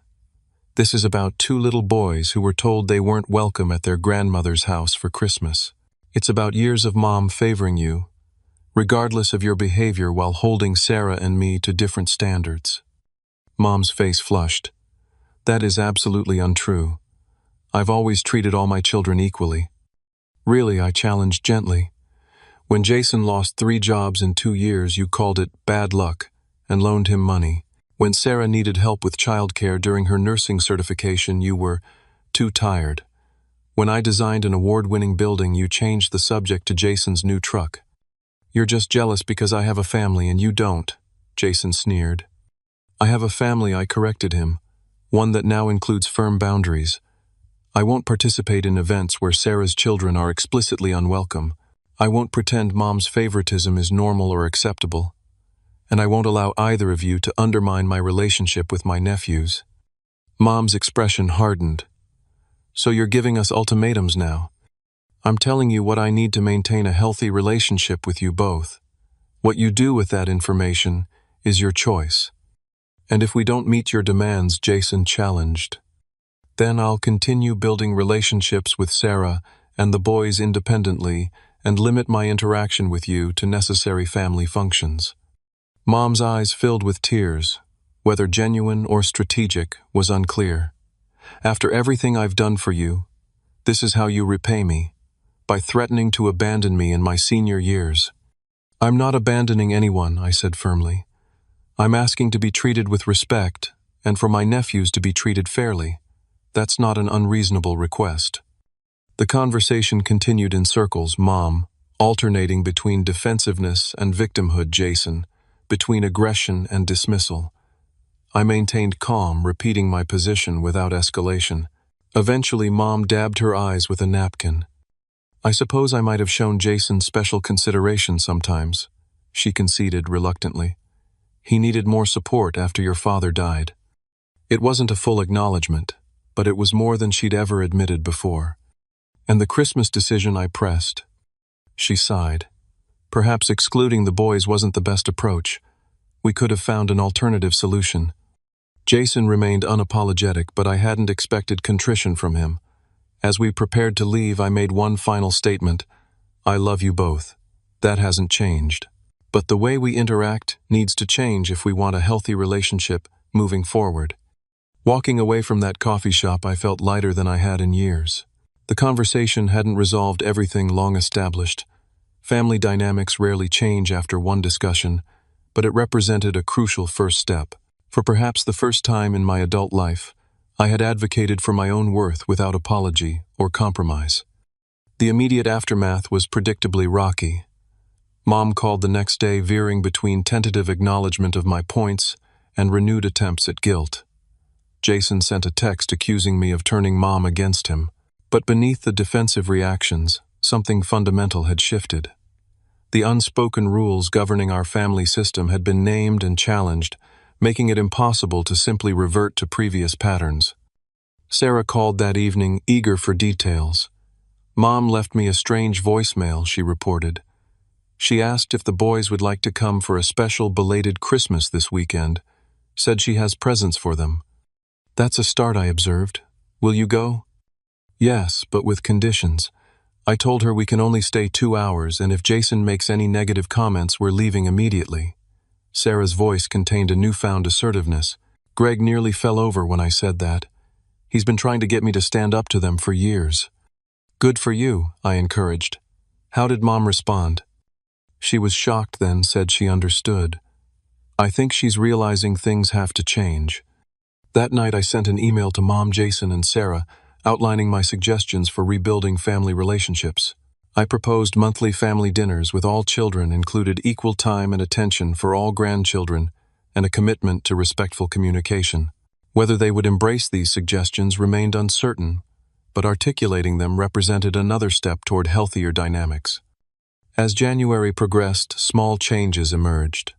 This is about two little boys who were told they weren't welcome at their grandmother's house for Christmas. It's about years of Mom favoring you, regardless of your behavior, while holding Sarah and me to different standards." Mom's face flushed. "That is absolutely untrue. I've always treated all my children equally." "Really?" I challenged gently. "When Jason lost 3 jobs in 2 years, you called it bad luck and loaned him money. When Sarah needed help with childcare during her nursing certification, you were too tired. When I designed an award-winning building, you changed the subject to Jason's new truck. You're just jealous because I have a family and you don't," Jason sneered. "I have a family," I corrected him, "one that now includes firm boundaries. I won't participate in events where Sarah's children are explicitly unwelcome. I won't pretend Mom's favoritism is normal or acceptable. And I won't allow either of you to undermine my relationship with my nephews." Mom's expression hardened. "So you're giving us ultimatums now? I'm telling you what I need to maintain a healthy relationship with you both. What you do with that information is your choice. And if we don't meet your demands," Jason challenged, "then I'll continue building relationships with Sarah and the boys independently and limit my interaction with you to necessary family functions." Mom's eyes filled with tears. Whether genuine or strategic was unclear. "After everything I've done for you, this is how you repay me, by threatening to abandon me in my senior years." "I'm not abandoning anyone," I said firmly. "I'm asking to be treated with respect and for my nephews to be treated fairly. That's not an unreasonable request." The conversation continued in circles, Mom alternating between defensiveness and victimhood, Jason between aggression and dismissal. I maintained calm, repeating my position without escalation. Eventually, Mom dabbed her eyes with a napkin. "I suppose I might have shown Jason special consideration sometimes," she conceded reluctantly. "He needed more support after your father died." It wasn't a full acknowledgement, but it was more than she'd ever admitted before. "And the Christmas decision," I pressed. She sighed. "Perhaps excluding the boys wasn't the best approach. We could have found an alternative solution." Jason remained unapologetic, but I hadn't expected contrition from him. As we prepared to leave, I made one final statement. "I love you both. That hasn't changed. But the way we interact needs to change if we want a healthy relationship moving forward." Walking away from that coffee shop, I felt lighter than I had in years. The conversation hadn't resolved everything long established. Family dynamics rarely change after one discussion, but it represented a crucial first step. For perhaps the first time in my adult life, I had advocated for my own worth without apology or compromise. The immediate aftermath was predictably rocky. Mom called the next day, veering between tentative acknowledgement of my points and renewed attempts at guilt. Jason sent a text accusing me of turning Mom against him. But beneath the defensive reactions, something fundamental had shifted. The unspoken rules governing our family system had been named and challenged, making it impossible to simply revert to previous patterns. Sarah called that evening, eager for details. "Mom left me a strange voicemail," she reported. "She asked if the boys would like to come for a special belated Christmas this weekend, Said she has presents for them. That's a start, I observed. Will you go? Yes, but with conditions. I told her we can only stay 2 hours, and if Jason makes any negative comments, we're leaving immediately. Sarah's voice contained a newfound assertiveness. Greg nearly fell over when I said that. He's been trying to get me to stand up to them for years. Good for you, I encouraged. How did Mom respond? She was shocked then, said she understood. I think she's realizing things have to change. That night I sent an email to Mom, Jason, and Sarah, outlining my suggestions for rebuilding family relationships. I proposed monthly family dinners with all children included equal time and attention for all grandchildren and a commitment to respectful communication. Whether they would embrace these suggestions remained uncertain, but articulating them represented another step toward healthier dynamics. As January progressed, small changes emerged.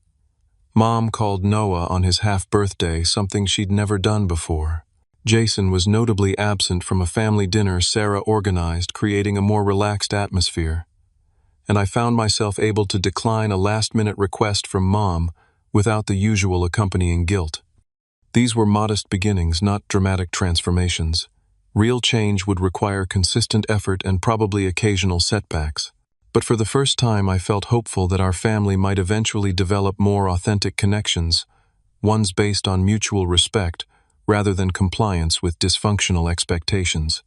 Mom called Noah on his half-birthday, something she'd never done before. Jason was notably absent from a family dinner Sarah organized, creating a more relaxed atmosphere. And I found myself able to decline a last-minute request from Mom without the usual accompanying guilt. These were modest beginnings, not dramatic transformations. Real change would require consistent effort and probably occasional setbacks. But for the first time, I felt hopeful that our family might eventually develop more authentic connections, ones based on mutual respect, rather than compliance with dysfunctional expectations.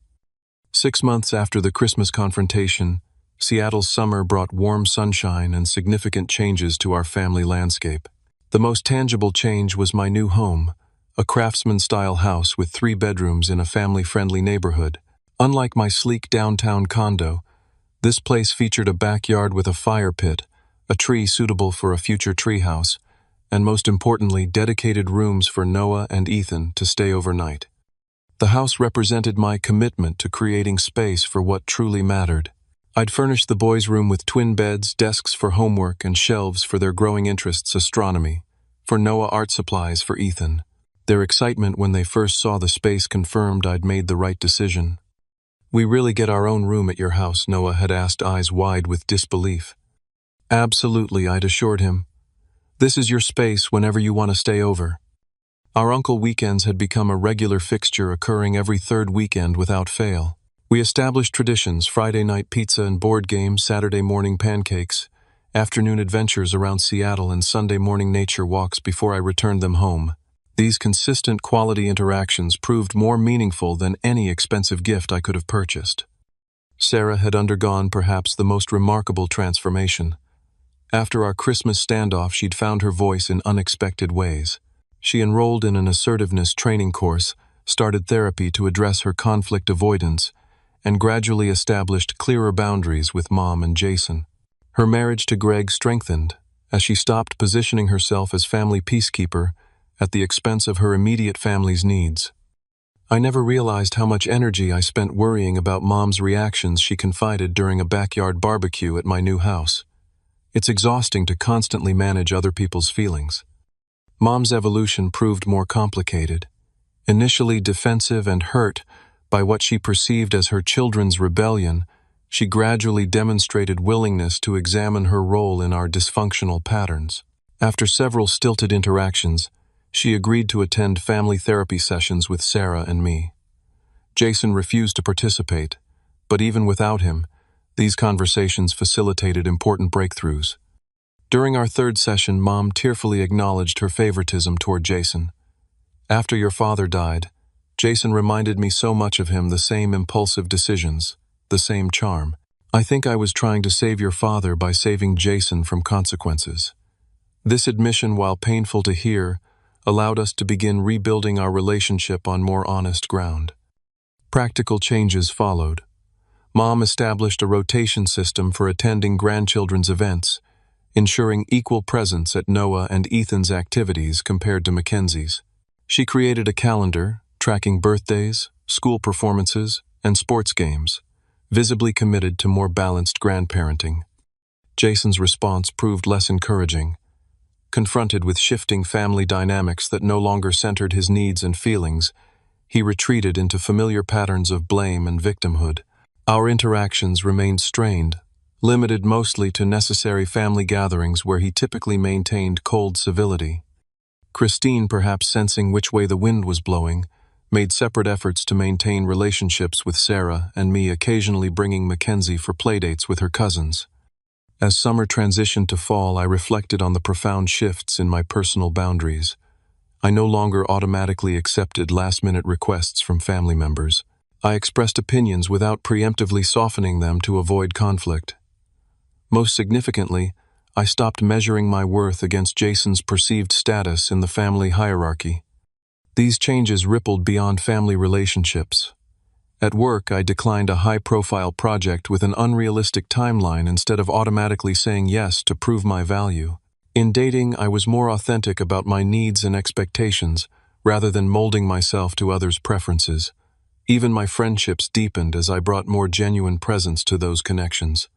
6 months after the Christmas confrontation, Seattle's summer brought warm sunshine and significant changes to our family landscape. The most tangible change was my new home, a craftsman-style house with 3 bedrooms in a family-friendly neighborhood. Unlike my sleek downtown condo, this place featured a backyard with a fire pit, a tree suitable for a future treehouse, and most importantly, dedicated rooms for Noah and Ethan to stay overnight. The house represented my commitment to creating space for what truly mattered. I'd furnished the boys' room with twin beds, desks for homework, and shelves for their growing interests: astronomy. For Noah, art supplies; for Ethan. Their excitement when they first saw the space confirmed I'd made the right decision. "We really get our own room at your house?" Noah had asked, eyes wide with disbelief. "Absolutely," I'd assured him. "This is your space whenever you want to stay over." Our uncle weekends had become a regular fixture, occurring every 3rd weekend without fail. We established traditions: Friday night pizza and board games, Saturday morning pancakes, afternoon adventures around Seattle, and Sunday morning nature walks before I returned them home. These consistent quality interactions proved more meaningful than any expensive gift I could have purchased. Sarah had undergone perhaps the most remarkable transformation. After our Christmas standoff, she'd found her voice in unexpected ways. She enrolled in an assertiveness training course, started therapy to address her conflict avoidance, and gradually established clearer boundaries with Mom and Jason. Her marriage to Greg strengthened as she stopped positioning herself as family peacekeeper at the expense of her immediate family's needs. I never realized how much energy I spent worrying about Mom's reactions, she confided during a backyard barbecue at my new house. It's exhausting to constantly manage other people's feelings. Mom's evolution proved more complicated. Initially defensive and hurt by what she perceived as her children's rebellion, she gradually demonstrated willingness to examine her role in our dysfunctional patterns. After several stilted interactions, she agreed to attend family therapy sessions with Sarah and me. Jason refused to participate, but even without him, these conversations facilitated important breakthroughs. During our 3rd session, Mom tearfully acknowledged her favoritism toward Jason. "After your father died, Jason reminded me so much of him, the same impulsive decisions, the same charm. I think I was trying to save your father by saving Jason from consequences." This admission, while painful to hear, allowed us to begin rebuilding our relationship on more honest ground. Practical changes followed. Mom established a rotation system for attending grandchildren's events, ensuring equal presence at Noah and Ethan's activities compared to Mackenzie's. She created a calendar, tracking birthdays, school performances, and sports games, visibly committed to more balanced grandparenting. Jason's response proved less encouraging. Confronted with shifting family dynamics that no longer centered his needs and feelings, he retreated into familiar patterns of blame and victimhood. Our interactions remained strained, limited mostly to necessary family gatherings where he typically maintained cold civility. Christine, perhaps sensing which way the wind was blowing, made separate efforts to maintain relationships with Sarah and me, occasionally bringing Mackenzie for playdates with her cousins. As summer transitioned to fall, I reflected on the profound shifts in my personal boundaries. I no longer automatically accepted last-minute requests from family members. I expressed opinions without preemptively softening them to avoid conflict. Most significantly, I stopped measuring my worth against Jason's perceived status in the family hierarchy. These changes rippled beyond family relationships. At work, I declined a high-profile project with an unrealistic timeline instead of automatically saying yes to prove my value. In dating, I was more authentic about my needs and expectations, rather than molding myself to others' preferences. Even my friendships deepened as I brought more genuine presence to those connections.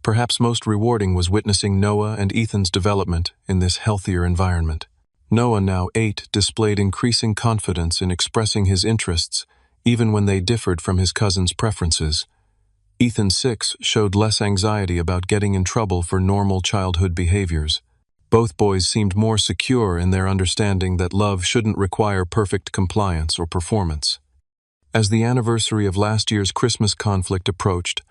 Perhaps most rewarding was witnessing Noah and Ethan's development in this healthier environment. Noah, now 8, displayed increasing confidence in expressing his interests, even when they differed from his cousin's preferences. Ethan, 6, showed less anxiety about getting in trouble for normal childhood behaviors. Both boys seemed more secure in their understanding that love shouldn't require perfect compliance or performance. As the anniversary of last year's Christmas conflict approached,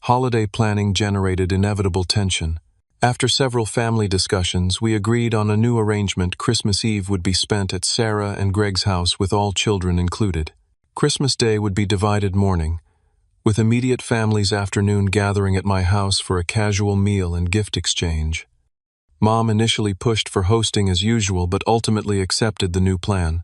holiday planning generated inevitable tension. After several family discussions, we agreed on a new arrangement. Christmas Eve would be spent at Sarah and Greg's house with all children included. Christmas Day would be divided mourning, with immediate family's afternoon gathering at my house for a casual meal and gift exchange. Mom initially pushed for hosting as usual, but ultimately accepted the new plan.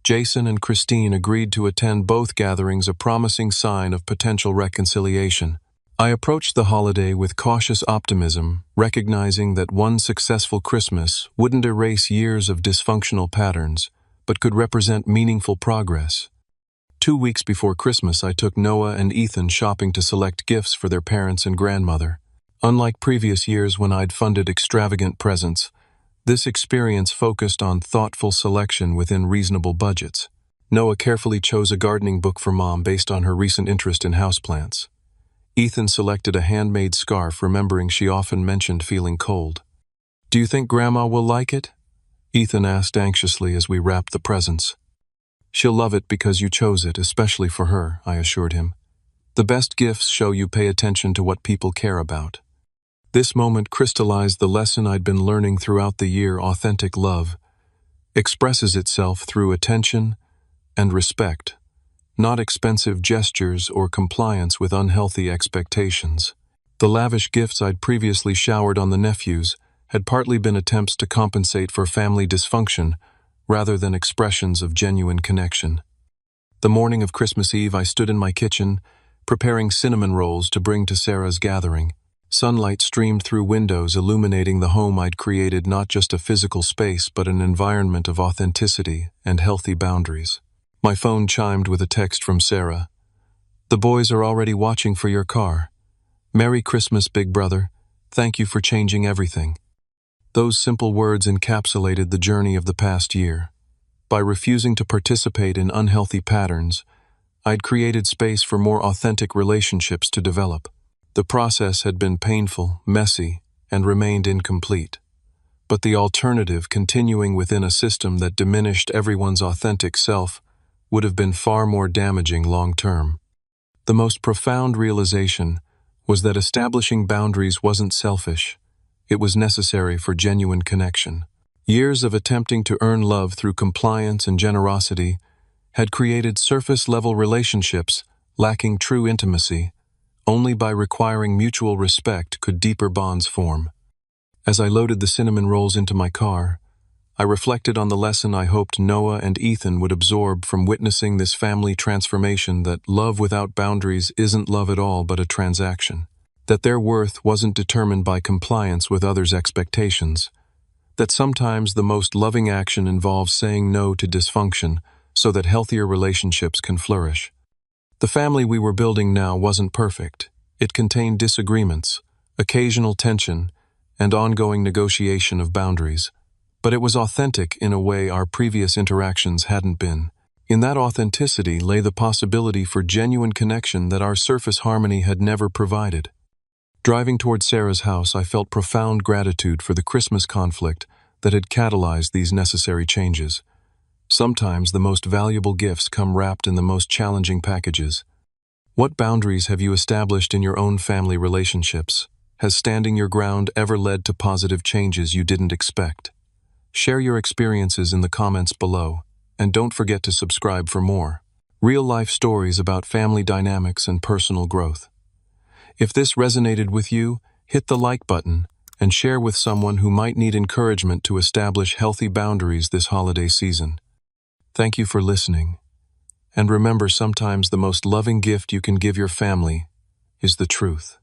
Jason and Christine agreed to attend both gatherings, a promising sign of potential reconciliation. I approached the holiday with cautious optimism, recognizing that one successful Christmas wouldn't erase years of dysfunctional patterns, but could represent meaningful progress. 2 weeks before Christmas, I took Noah and Ethan shopping to select gifts for their parents and grandmother. Unlike previous years when I'd funded extravagant presents, this experience focused on thoughtful selection within reasonable budgets. Noah carefully chose a gardening book for Mom based on her recent interest in houseplants. Ethan selected a handmade scarf, remembering she often mentioned feeling cold. "Do you think Grandma will like it?" Ethan asked anxiously as we wrapped the presents. "She'll love it because you chose it, especially for her," I assured him. "The best gifts show you pay attention to what people care about." This moment crystallized the lesson I'd been learning throughout the year: authentic love expresses itself through attention and respect, not expensive gestures or compliance with unhealthy expectations. The lavish gifts I'd previously showered on the nephews had partly been attempts to compensate for family dysfunction rather than expressions of genuine connection. The morning of Christmas Eve, I stood in my kitchen, preparing cinnamon rolls to bring to Sarah's gathering. Sunlight streamed through windows, illuminating the home I'd created, not just a physical space, but an environment of authenticity and healthy boundaries. My phone chimed with a text from Sarah. "The boys are already watching for your car. Merry Christmas, big brother. Thank you for changing everything." Those simple words encapsulated the journey of the past year. By refusing to participate in unhealthy patterns, I'd created space for more authentic relationships to develop. The process had been painful, messy, and remained incomplete. But the alternative, continuing within a system that diminished everyone's authentic self, would have been far more damaging long-term. The most profound realization was that establishing boundaries wasn't selfish. It was necessary for genuine connection. Years of attempting to earn love through compliance and generosity had created surface-level relationships lacking true intimacy. Only by requiring mutual respect could deeper bonds form. As I loaded the cinnamon rolls into my car, I reflected on the lesson I hoped Noah and Ethan would absorb from witnessing this family transformation: that love without boundaries isn't love at all but a transaction. That their worth wasn't determined by compliance with others' expectations. That sometimes the most loving action involves saying no to dysfunction so that healthier relationships can flourish. The family we were building now wasn't perfect. It contained disagreements, occasional tension, and ongoing negotiation of boundaries. But it was authentic in a way our previous interactions hadn't been. In that authenticity lay the possibility for genuine connection that our surface harmony had never provided. Driving toward Sarah's house, I felt profound gratitude for the Christmas conflict that had catalyzed these necessary changes. Sometimes the most valuable gifts come wrapped in the most challenging packages. What boundaries have you established in your own family relationships? Has standing your ground ever led to positive changes you didn't expect? Share your experiences in the comments below, and don't forget to subscribe for more real-life stories about family dynamics and personal growth. If this resonated with you, hit the like button and share with someone who might need encouragement to establish healthy boundaries this holiday season. Thank you for listening. And remember, sometimes the most loving gift you can give your family is the truth.